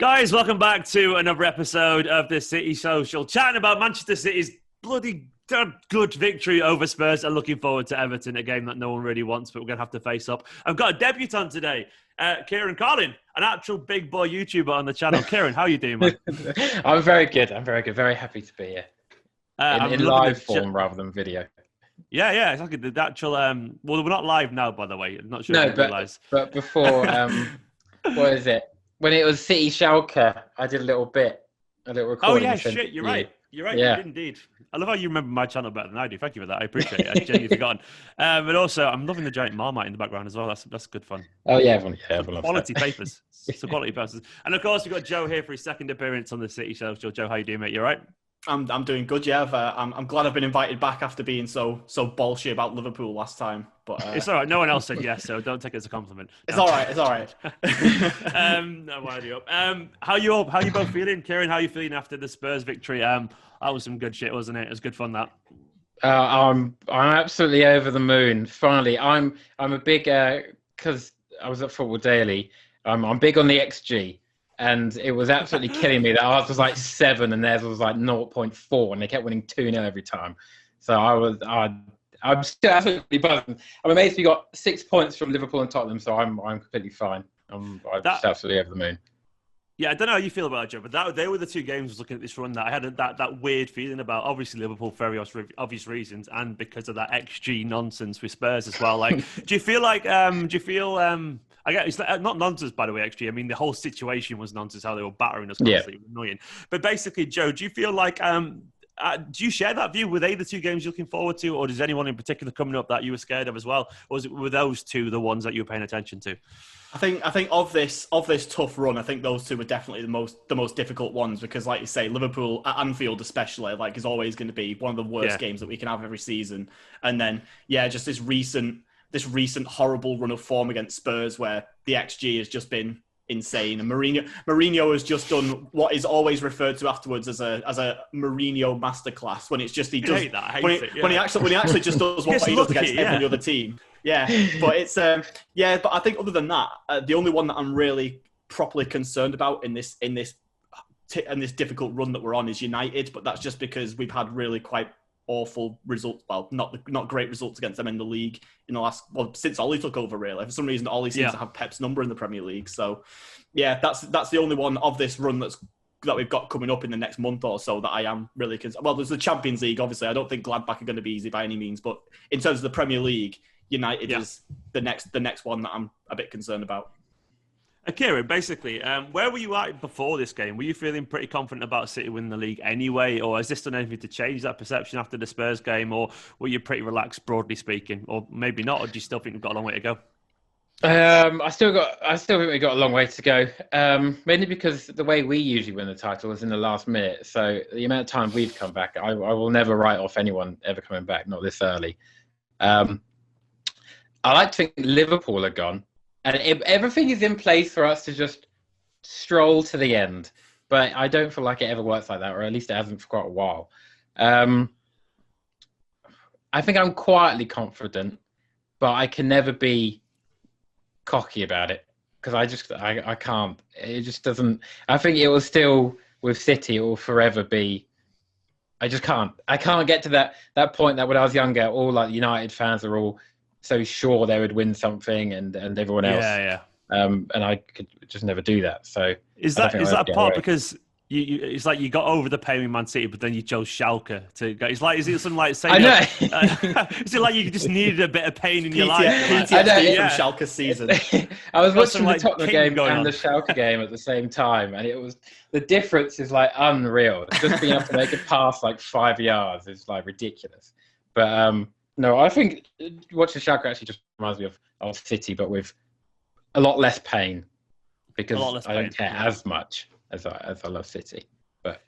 Guys, welcome back to another episode of the City Social, chatting about Manchester City's bloody good victory over Spurs and looking forward to Everton, a game that no one really wants, but we're going to have to face up. I've got a debutant today, Kieran Carlin, an actual big boy YouTuber on the channel. Kieran, how are you doing, man? I'm very good. Very happy to be here. In live form rather than video. Yeah, exactly. The actual, well, we're not live now, by the way. I'm not sure if you realise. But before, what is it? When it was City Schalke, I did a little recording. Oh, yeah, shit, you're right. You're right, yeah. You did indeed. I love how you remember my channel better than I do. Thank you for that. I appreciate it. I genuinely forgotten. But also, I'm loving the giant Marmite in the background as well. That's good fun. Oh, yeah, everyone quality papers. Some quality papers. And of course, we've got Joe here for his second appearance on the City Show. Joe, how you doing, mate? You all right? I'm doing good, yeah. I'm glad I've been invited back after being so bolshy about Liverpool last time. But it's all right. No one else said yes, so don't take it as a compliment. It's all right. It's all right. No, why do you? How you both feeling, Kieran? How are you feeling after the Spurs victory? That was some good shit, wasn't it? It was good fun. That. I'm absolutely over the moon. Finally, I'm a big because I was at Football Daily. I'm big on the XG. And it was absolutely killing me that ours was like 7 and theirs was like 0.4, and they kept winning 2-0 every time. So I'm still absolutely buzzing. I'm amazed we got 6 points from Liverpool and Tottenham, so I'm completely fine. I'm just absolutely over the moon. Yeah, I don't know how you feel about it, Joe, but they were the two games I was looking at this run that I had that weird feeling about. Obviously, Liverpool for very obvious reasons, and because of that XG nonsense with Spurs as well. Like, do you feel I guess it's not nonsense, by the way, XG. I mean, the whole situation was nonsense, how they were battering us constantly. Yeah. Annoying. But basically, Joe, do you feel like, do you share that view? Were they the two games you're looking forward to, or is anyone in particular coming up that you were scared of as well? Or were those two the ones that you were paying attention to? I think of this tough run, I think those two were definitely the most difficult ones because, like you say, Liverpool at Anfield especially, like, is always going to be one of the worst games that we can have every season. And then, just this recent horrible run of form against Spurs where the XG has just been insane. And Mourinho has just done what is always referred to afterwards as a Mourinho masterclass when it's just he does when he actually just does what he does against every other team. Yeah, but it's but I think other than that, the only one that I'm really properly concerned about in this difficult run that we're on is United. But that's just because we've had really quite awful results. Well, not great results against them in the league in the last since Ollie took over. Really, for some reason, Ollie seems to have Pep's number in the Premier League. So, yeah, that's the only one of this run that we've got coming up in the next month or so that I am really concerned. Well, there's the Champions League. Obviously, I don't think Gladbach are going to be easy by any means, but in terms of the Premier League, United is the next one that I'm a bit concerned about. Kieran, basically, where were you at before this game? Were you feeling pretty confident about City winning the league anyway, or has this done anything to change that perception after the Spurs game, or were you pretty relaxed, broadly speaking, or maybe not, or do you still think we've got a long way to go? I still think we've got a long way to go, mainly because the way we usually win the title is in the last minute. So the amount of time we've come back, I will never write off anyone ever coming back, not this early. I like to think Liverpool are gone. And everything is in place for us to just stroll to the end. But I don't feel like it ever works like that, or at least it hasn't for quite a while. I think I'm quietly confident, but I can never be cocky about it because I can't. It just doesn't. I think it will still, with City, it will forever be. I just can't. I can't get to that point that when I was younger, all like United fans are all so sure they would win something and everyone else. And I could just never do that. So is that part because it's like you got over the pain with Man City, but then you chose Schalke to go. It's like, is it something like saying? I know. Is it like you just needed a bit of pain in your life? PTSD from Schalke season. I was watching the Tottenham game and the Schalke game at the same time, and it was the difference is like unreal. Just being able to make a pass like 5 yards is like ridiculous. But no, I think watching Schalke actually just reminds me of City, but with a lot less pain because I don't care as much as I love City. But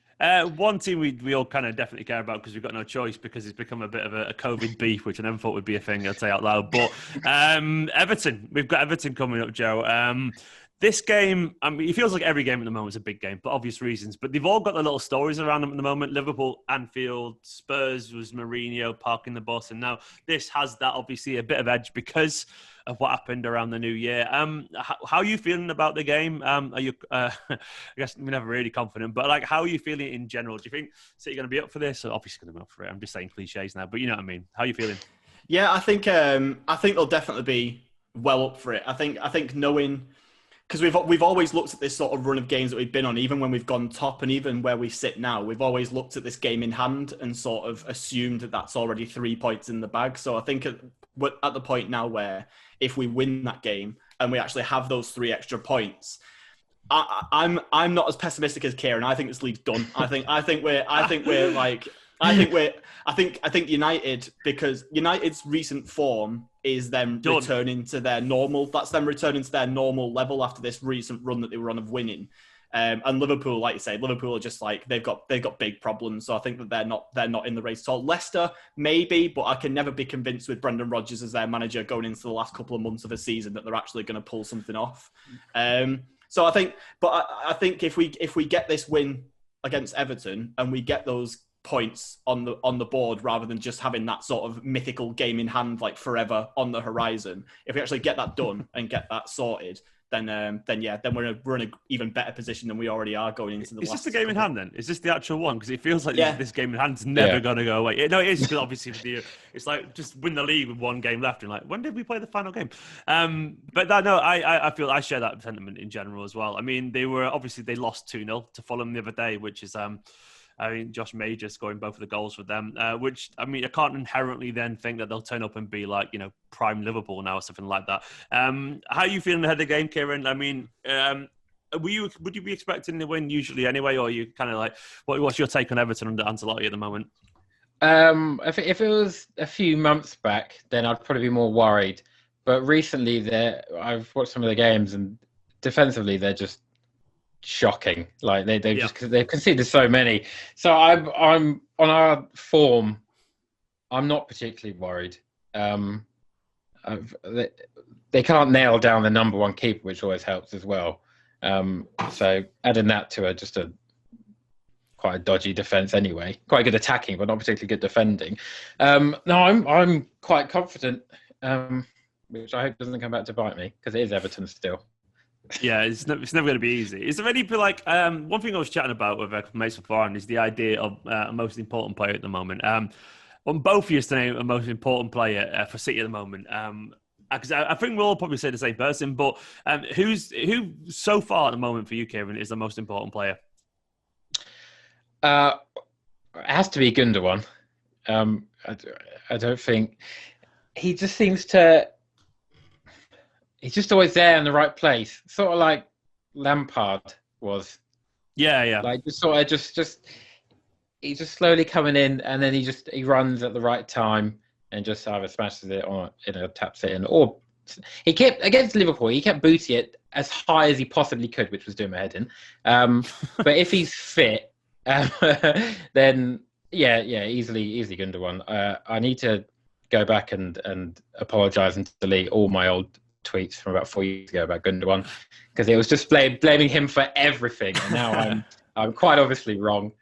one team we all kind of definitely care about because we've got no choice because it's become a bit of a COVID beef, which I never thought would be a thing, I'd say out loud. But Everton, we've got Everton coming up, Joe. This game, I mean, it feels like every game at the moment is a big game for obvious reasons, but they've all got their little stories around them at the moment. Liverpool, Anfield, Spurs was Mourinho parking the bus, and now this has that obviously a bit of edge because of what happened around the new year. How are you feeling about the game? Are you, I guess we're never really confident, but like, how are you feeling in general? Do you think City going to be up for this? Obviously going to be up for it. I'm just saying cliches now, but you know what I mean. How are you feeling? Yeah, I think they'll definitely be well up for it. I think knowing, because we've always looked at this sort of run of games that we've been on, even when we've gone top and even where we sit now, we've always looked at this game in hand and sort of assumed that that's already 3 points in the bag. So I think we're at the point now where if we win that game and we actually have those 3 extra points, I'm not as pessimistic as Kieran. I think this league's done. I think United, because United's recent form is them returning to their normal. That's them returning to their normal level after this recent run that they were on of winning. And Liverpool, like you say, Liverpool are just like they've got big problems. So I think that they're not in the race at all. Leicester maybe, but I can never be convinced with Brendan Rodgers as their manager going into the last couple of months of a season that they're actually going to pull something off. So I think if we get this win against Everton and we get those points on the board rather than just having that sort of mythical game in hand like forever on the horizon, if we actually get that done and get that sorted, then we're in an even better position than we already are going into the last. Is this the game in hand then? Is this the actual one? Because it feels like this game in hand is never going to go away. No, it is, because obviously it's like just win the league with 1 game left and like, when did we play the final game? But I feel I share that sentiment in general as well. I mean, they lost 2-0 to Fulham the other day, which is I mean, Josh Major scoring both of the goals for them, which, I mean, I can't inherently then think that they'll turn up and be like, prime Liverpool now or something like that. How are you feeling ahead of the game, Kieran? I mean, would you be expecting to win usually anyway, or are you kind of like, what's your take on Everton under Ancelotti at the moment? If it was a few months back, then I'd probably be more worried. But recently, I've watched some of the games, and defensively, they're just shocking. Like they've conceded so many. So I'm on our form. I'm not particularly worried. They can't nail down the number 1 keeper, which always helps as well. So adding that to quite a dodgy defense anyway. Quite good attacking, but not particularly good defending. No, I'm quite confident, which I hope doesn't come back to bite me, because it is Everton still. Yeah, it's never going to be easy. Is there any, like, one thing I was chatting about with mates beforehand is the idea of a most important player at the moment. On both of you to name a most important player for City at the moment. Because I think we'll all probably say the same person, but who so far at the moment for you, Kieran, is the most important player? It has to be Gundogan. I don't think he just seems to. He's just always there in the right place, sort of like Lampard was. Yeah. Like just sort of he's just slowly coming in, and then he runs at the right time and just either smashes it or taps it in. Or he kept against Liverpool, he kept booting it as high as he possibly could, which was doing my head in. But if he's fit, then easily Gundogan. I need to go back and apologise and delete all my old tweets from about 4 years ago about Gundogan, because it was just blaming him for everything, and now I'm quite obviously wrong.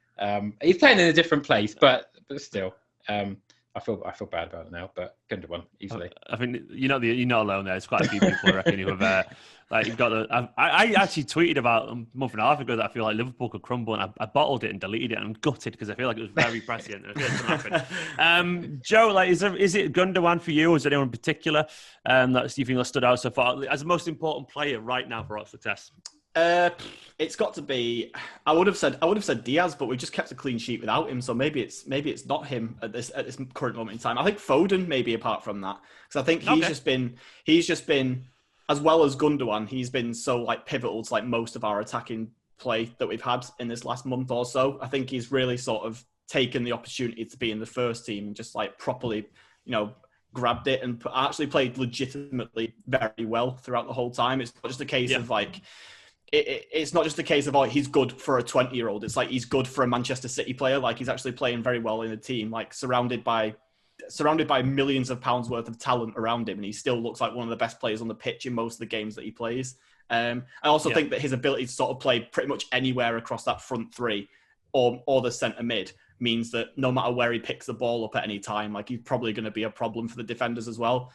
He's playing in a different place, but still, I feel bad about it now. But Gundogan easily. I think you're not alone there. There's quite a few people I reckon who have like got the. I actually tweeted about a month and a half ago that I feel like Liverpool could crumble, and I bottled it and deleted it, and I'm gutted because I feel like it was very prescient. I feel like it's gonna happen. Joe, like, is it Gundogan for you, or is there anyone in particular that you think that stood out so far as the most important player right now for our success? It's got to be. I would have said Diaz, but we just kept a clean sheet without him. So maybe it's not him at this current moment in time. I think Foden maybe apart from that, because I think he's just been as well as Gundogan. He's been so like pivotal to like most of our attacking play that we've had in this last month or so. I think he's really sort of taken the opportunity to be in the first team and just like properly, grabbed it and actually played legitimately very well throughout the whole time. It's not just a case of like. It's not just a case of he's good for a 20-year-old. It's like he's good for a Manchester City player. Like he's actually playing very well in the team. Like surrounded by millions of pounds worth of talent around him, and he still looks like one of the best players on the pitch in most of the games that he plays. I also think that his ability to sort of play pretty much anywhere across that front three or the centre mid means that no matter where he picks the ball up at any time, like he's probably going to be a problem for the defenders as well.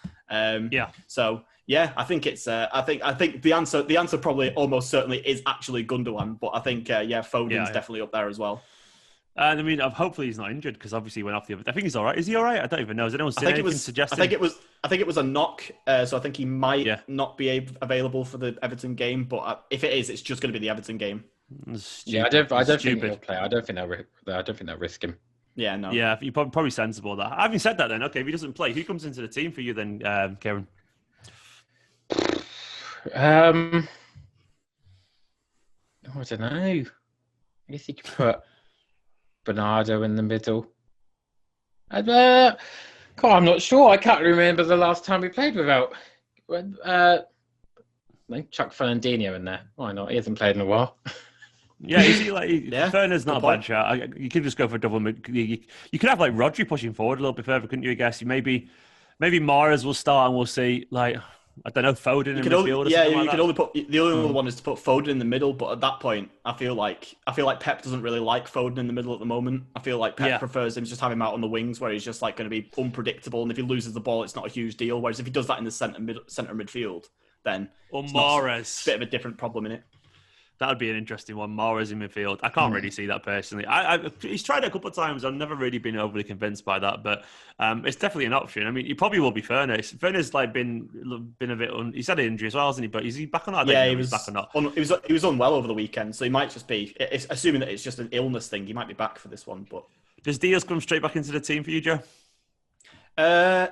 So yeah, I think it's I think the answer probably almost certainly is actually Gundogan, but I think Foden's definitely up there as well. And I mean, hopefully he's not injured because obviously he went off the other. I think he's all right. Is he all right? I don't even know. Has anyone seen anything suggesting? I think it was a knock. So I think he might not be available for the Everton game. But if it is, it's just going to be the Everton game. I don't think he'll play. I don't think they'll risk him. Yeah, no. Yeah, you're probably sensible that. Having said that, then okay, if he doesn't play, who comes into the team for you then, Kieran? I don't know. I guess you could put Bernardo in the middle. I'm not sure. I can't remember the last time we played without. Chuck Fernandinho in there. Why not? He hasn't played in a while. Yeah, is he like? Ferner's not a bad shot. You could just go for a double mid. You could have like Rodri pushing forward a little bit further, couldn't you? I guess maybe Mahrez will start, and we'll see. Like I don't know, Foden in midfield. You could only put the only other one is to put Foden in the middle. But at that point, I feel like Pep doesn't really like Foden in the middle at the moment. I feel like Pep prefers him to just have him out on the wings, where he's just like going to be unpredictable, and if he loses the ball, it's not a huge deal. Whereas if he does that in the centre midfield, then Mahrez, a bit of a different problem in it. That would be an interesting one. Mahrez in midfield. I can't really see that personally. He's tried it a couple of times. I've never really been overly convinced by that, but it's definitely an option. I mean, he probably will be Ferner. Ferner's like been a bit. He's had an injury as well, hasn't he? But is he back or not? He was back or not. He was unwell over the weekend, so he might just be. Assuming that it's just an illness thing, he might be back for this one. But does Diaz come straight back into the team for you, Joe? I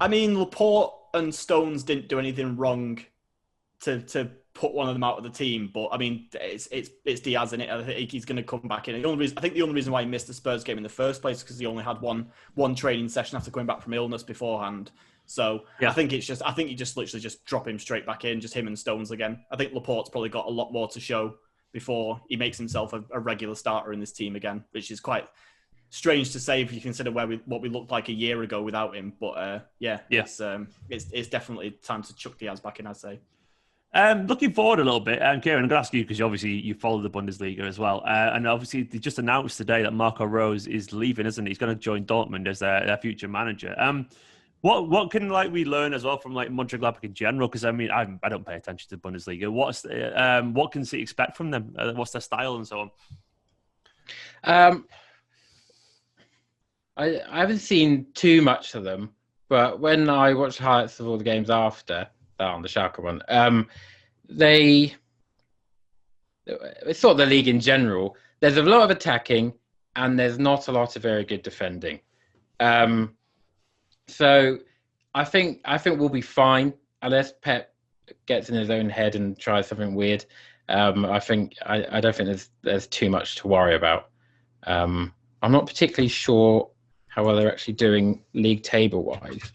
mean, Laporte and Stones didn't do anything wrong to put one of them out of the team, but I mean, it's Diaz in it. I think he's going to come back in. I think the only reason why he missed the Spurs game in the first place is because he only had one training session after coming back from illness beforehand. So I think you just literally just drop him straight back in, just him and Stones again. I think Laporte's probably got a lot more to show before he makes himself a regular starter in this team again, which is quite strange to say if you consider what we looked like a year ago without him. But it's definitely time to chuck Diaz back in, I'd say. Looking forward a little bit, Kieran, I'm going to ask you because obviously you follow the Bundesliga as well, and obviously they just announced today that Marco Rose is leaving, isn't he? He's going to join Dortmund as their future manager. What can we learn as well from Mönchengladbach in general? Because I mean, I don't pay attention to the Bundesliga. What can City expect from them? What's their style and so on? I haven't seen too much of them, but when I watched highlights of all the games after on the Schalke one, it's sort of the league in general. There's a lot of attacking, and there's not a lot of very good defending. So I think we'll be fine unless Pep gets in his own head and tries something weird. I don't think there's too much to worry about. I'm not particularly sure how well they're actually doing league table wise.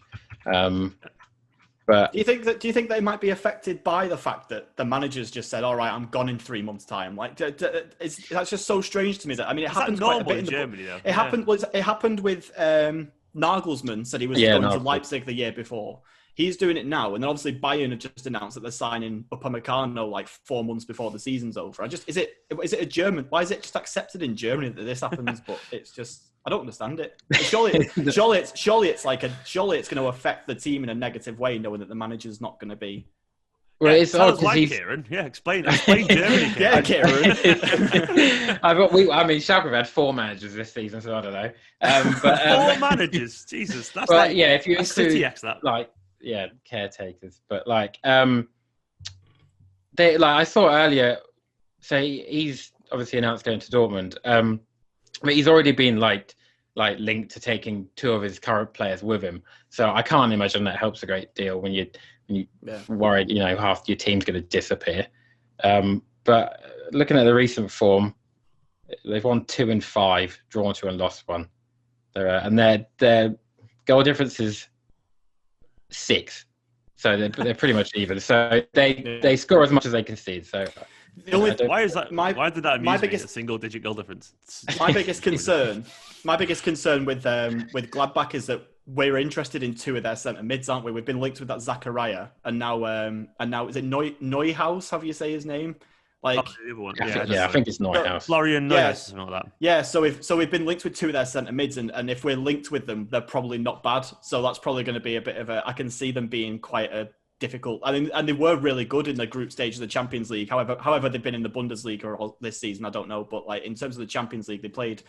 But do you think they might be affected by the fact that the managers just said, "All right, I'm gone in 3 months' time"? That's just so strange to me. That it happens quite a bit in Germany, though. It happened with Nagelsmann. Said he was going to Leipzig the year before. He's doing it now, and then obviously Bayern had just announced that they're signing Upamecano 4 months before the season's over. Is it a German? Why is it just accepted in Germany that this happens? But it's just. I don't understand it. Surely it's going to affect the team in a negative way, knowing that the manager's not going to be. Well, it's odd because Kieran. Yeah, explain Germany. Kieran. Yeah, Kieran. Schalke have had 4 managers this season, so I don't know. But 4 managers, Jesus, that's if you include City X that. Caretakers, but I saw earlier. So he's obviously announced going to Dortmund. But he's already been linked to taking 2 of his current players with him. So I can't imagine that helps a great deal when you worried, half your team's going to disappear. But looking at the recent form, they've won 2 and 5, drawn 2 and lost 1. Their goal difference is 6. So they're pretty much even. So they score as much as they concede. So The only Why is that? Why did that amuse me? A single-digit goal difference. My biggest concern with Gladbach is that we're interested in two of their centre mids, aren't we? We've been linked with that Zachariah, and now is it Neuhaus? How do you say his name? Like, the other one. I think it's Neuhaus. Florian Neuhaus, something like that. Yeah, so we've been linked with two of their centre mids, and if we're linked with them, they're probably not bad. So that's probably going to be a bit of a. I can see them being quite a difficult. I mean, and they were really good in the group stage of the Champions League. However, they've been in the Bundesliga all this season, I don't know. But like in terms of the Champions League, they played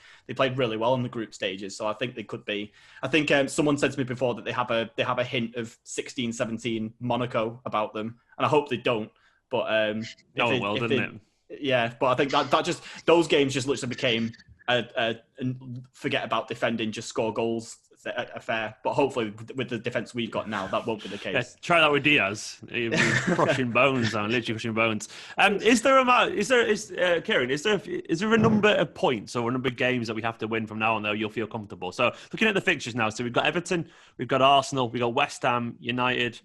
really well in the group stages. So I think they could be. I think someone said to me before that they have a hint of 16-17 Monaco about them, and I hope they don't. But didn't it? Yeah, but I think that just those games just literally became a forget about defending, just score goals affair. But hopefully, with the defense we've got now, that won't be the case. Yeah, try that with Diaz, crushing bones, literally crushing bones. Kieran, is there a number of points or a number of games that we have to win from now on though you'll feel comfortable? So looking at the fixtures now, so we've got Everton, we've got Arsenal, we've got West Ham, United.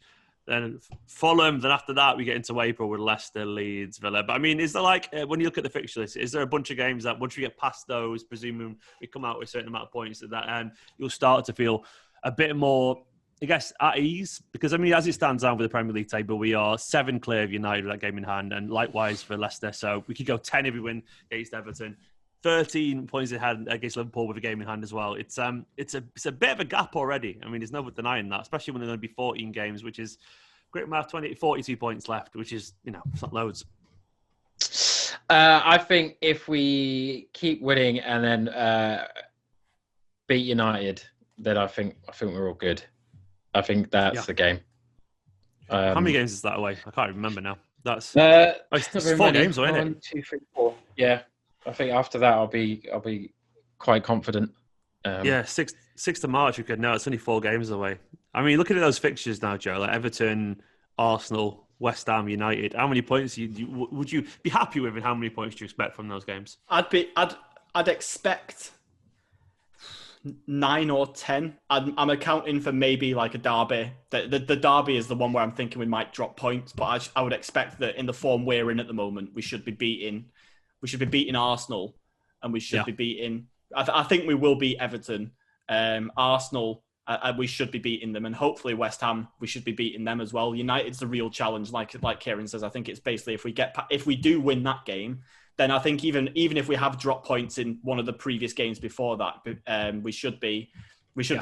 Then Fulham. Then after that, we get into April with Leicester, Leeds, Villa. But I mean, is there when you look at the fixture list, is there a bunch of games that once we get past those, presuming we come out with a certain amount of points, that you'll start to feel a bit more, I guess, at ease? Because I mean, as it stands out with the Premier League table, we are 7 clear of United with that game in hand, and likewise for Leicester. So we could go 10 if we win against Everton. 13 points ahead against Liverpool with a game in hand as well. It's a bit of a gap already. I mean, there's no denying that, especially when there's going to be 14 games, which is great math, 42 points left, which is, it's not loads. I think if we keep winning and then beat United, then I think we're all good. I think that's the game. How many games is that away? I can't remember now. That's it's 4 games, isn't it? 1, 2, 3, 4. Yeah. I think after that I'll be quite confident. 6th of March we could. No, it's only 4 games away. I mean, looking at those fixtures now, Joe, like Everton, Arsenal, West Ham, United. How many points would you be happy with, and how many points do you expect from those games? I'd expect 9 or 10. I'm accounting for maybe like a derby. The derby is the one where I'm thinking we might drop points, but I would expect that in the form we're in at the moment, we should be beating Arsenal, and we should be beating. I think we will beat Everton. Arsenal, we should be beating them, and hopefully West Ham, we should be beating them as well. United's the real challenge, like Kieran says. I think it's basically if we do win that game, then I think even if we have dropped points in one of the previous games before that, we should be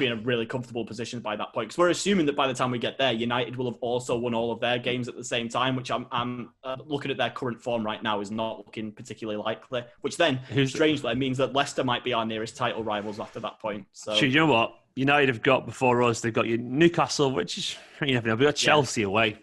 in a really comfortable position by that point. Because we're assuming that by the time we get there, United will have also won all of their games at the same time, which I'm looking at their current form right now is not looking particularly likely. Which then, strangely, means that Leicester might be our nearest title rivals after that point. So you know what? United have got before us. They've got Newcastle, which is you never know. We've got Chelsea away.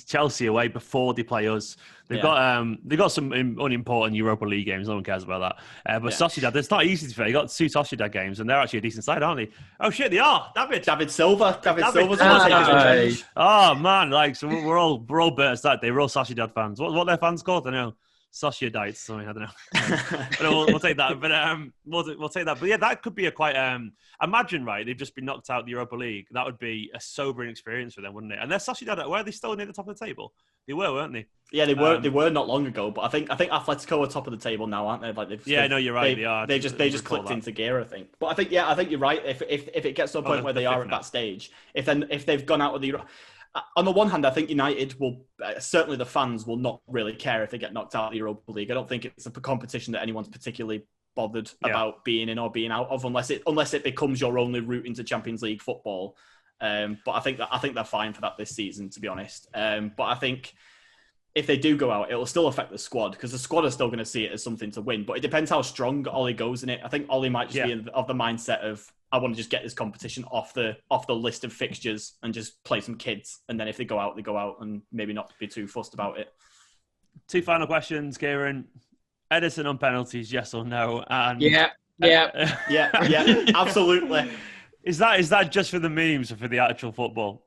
Chelsea away before they play us. They've got some unimportant Europa League games. No one cares about that. But Sociedad, it's not easy to fair. They got 2 Sociedad games, and they're actually a decent side, aren't they? Oh shit, they are. David Silva. David Silva's going to take his revenge. Oh man, so we're all burst that day. We're all Sociedad fans. What their fans called? I don't know. Sociedites, something, I don't know. But we'll take that. But we'll take that. But yeah, that could be a quite. Imagine, right? They've just been knocked out of the Europa League. That would be a sobering experience for them, wouldn't it? And they're Sociedad. Were they still near the top of the table? They were, weren't they? Yeah, they were. They were not long ago. But I think Atletico are top of the table now, aren't they? No, you're right. They are. They just clicked into gear, I think. But I think you're right. If it gets to a point where they are at that stage, if they've gone out of the. On the one hand, I think United will, certainly the fans will not really care if they get knocked out of the Europa League. I don't think it's a competition that anyone's particularly bothered about being in or being out of, unless it becomes your only route into Champions League football. But I think they're fine for that this season, to be honest. But I think if they do go out, it will still affect the squad, because the squad are still going to see it as something to win. But it depends how strong Ollie goes in it. I think Ollie might just be of the mindset of, I want to just get this competition off the list of fixtures and just play some kids. And then if they go out, and maybe not be too fussed about it. 2 final questions, Kieran. Ederson on penalties, yes or no? And yeah, absolutely. Is that just for the memes or for the actual football?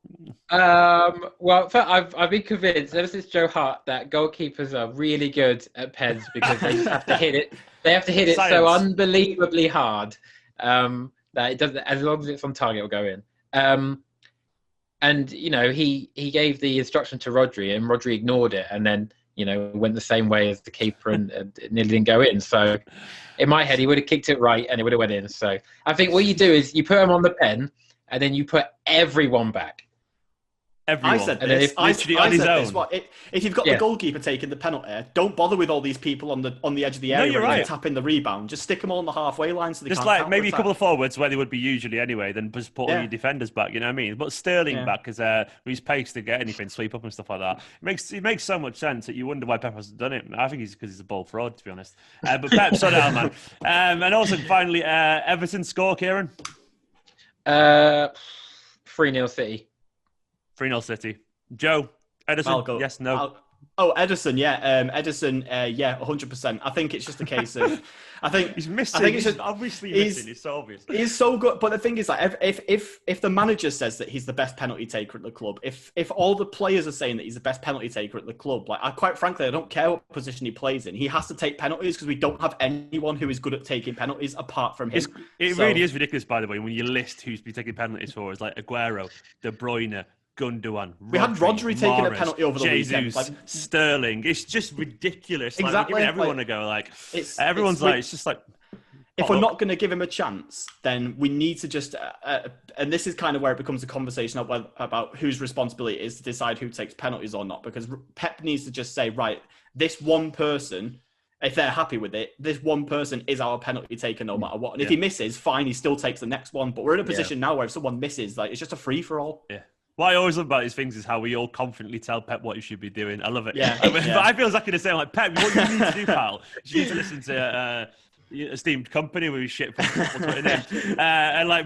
Well, I've been convinced ever since Joe Hart that goalkeepers are really good at pens because they just have to hit it. They have to hit it so unbelievably hard that it doesn't. As long as it's on target, it'll go in. And he gave the instruction to Rodri, and Rodri ignored it, and then went the same way as the keeper and it nearly didn't go in. So in my head, he would have kicked it right and it would have went in. So I think what you do is you put him on the pen and then you put everyone back. I said this. I said this. If you've got the goalkeeper taking the penalty, don't bother with all these people on the edge of the area. No, you're right. Tapping the rebound. Just stick them all on the halfway line so they just can't like maybe a couple of forwards where they would be usually anyway. Then just put all your defenders back. You know what I mean? But Sterling back because he's pace to get anything, sweep up and stuff like that. It makes so much sense that you wonder why Pep hasn't done it. I think he's because he's a ball fraud, to be honest. But Pep, sort it out, man. And also finally, Everton score, Kieran. 3-0 City. 3-0 City. Joe, Ederson, yes, no. Ederson, Ederson, 100%. I think it's just a case of, he's missing. I think it's just obviously missing. It's so obvious. He's so good, but the thing is, like, if the manager says that he's the best penalty taker at the club, if all the players are saying that he's the best penalty taker at the club, like, quite frankly, I don't care what position he plays in. He has to take penalties because we don't have anyone who is good at taking penalties apart from him. It really is ridiculous, by the way, when you list who's been taking penalties for. It's like Aguero, De Bruyne, Gundogan, we had Rodri taking a penalty over the weekend. Like, Sterling. It's just ridiculous. Exactly. Like, we're giving everyone a go. Like, everyone's like, it's just like. If we're not going to give him a chance, then we need to just, and this is kind of where it becomes a conversation about whose responsibility it is to decide who takes penalties or not. Because Pep needs to just say, right, this one person, if they're happy with it, this one person is our penalty taker no matter what. And if he misses, fine, he still takes the next one. But we're in a position now where if someone misses, like, it's just a free for all. Yeah. What I always love about these things is how we all confidently tell Pep what he should be doing. I love it. Yeah. But I feel exactly the same. Like, Pep, what you need to do, pal, you need to listen to Esteemed Kompany with his shit for Twitter name.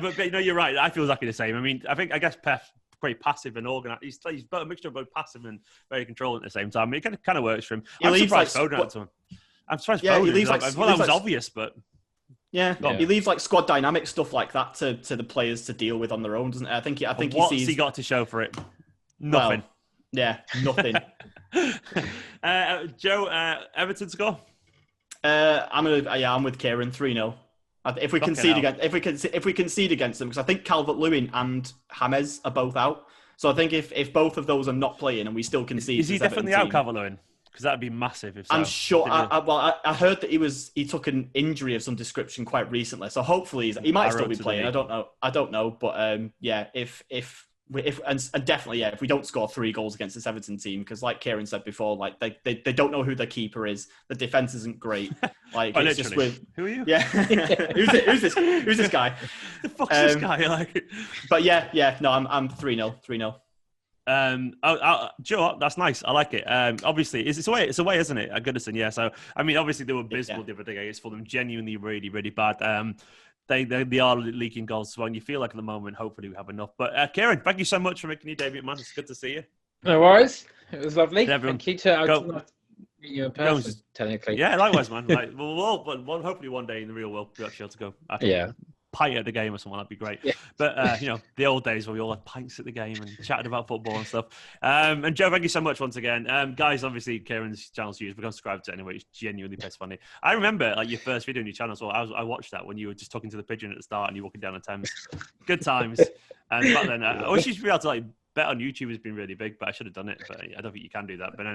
But you're right. I feel exactly the same. I mean, I guess Pep's pretty passive and organised. He's got a mixture of both passive and very controlling at the same time. I mean, it kind of works for him. I'm surprised Foden had someone. I'm surprised Foden. He leaves I thought that was obvious, but. Yeah, he leaves like squad dynamic stuff like that to the players to deal with on their own, doesn't it? I think what's he got to show for it? Nothing. Well, nothing. Joe, Everton score? I'm with Kieran 3-0. If we concede against them, because I think Calvert-Lewin and James are both out. So I think if both of those are not playing and we still concede, is he definitely out, Calvert-Lewin? Because that'd be massive. If so. I'm sure. I heard that he took an injury of some description quite recently, so hopefully he might still be playing. I don't know, but and definitely if we don't score 3 goals against this Everton team, because like Kieran said before, like they don't know who their keeper is. The defense isn't great. Like it's just with who are you? Yeah, who's this guy? The fuck's this guy? Like, but no, I'm 3-0. Joe, that's nice. I like it. Obviously, it's a way, isn't it? At Goodison, yeah. So, I mean, obviously they were abysmal the other day against Fulham, genuinely really, really bad. They are leaking goals as well, and you feel like at the moment, hopefully we have enough. But Kieran, thank you so much for making your debut, man. It's good to see you. No worries. It was lovely. Thank you to meet you in person, technically. Yeah, likewise, man. Like, well, hopefully one day in the real world we'll actually able to go. Yeah. Pint at the game or something, that'd be great. Yeah. But the old days where we all had pints at the game and chatted about football and stuff. And Joe, thank you so much once again. Guys, obviously Kieran's channel's huge. We're going to subscribe to it anyway. It's genuinely piss funny. I remember your first video on your channel as well. I watched that when you were just talking to the pigeon at the start and you're walking down the Thames. Good times. And back then, I wish you should be able to bet on YouTube has been really big, but I should have done it. But I don't think you can do that. But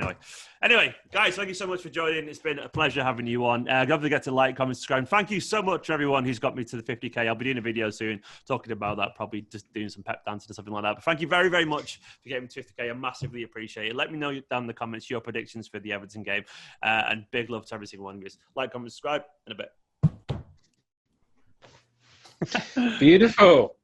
anyway, guys, thank you so much for joining. It's been a pleasure having you on. Don't forget to like, comment, subscribe. And thank you so much to everyone who's got me to the 50k. I'll be doing a video soon talking about that, probably just doing some pep dancing or something like that. But thank you very, very much for getting me to 50k. I massively appreciate it. Let me know down in the comments your predictions for the Everton game. And big love to every single one of you. Like, comment, subscribe in a bit. Beautiful.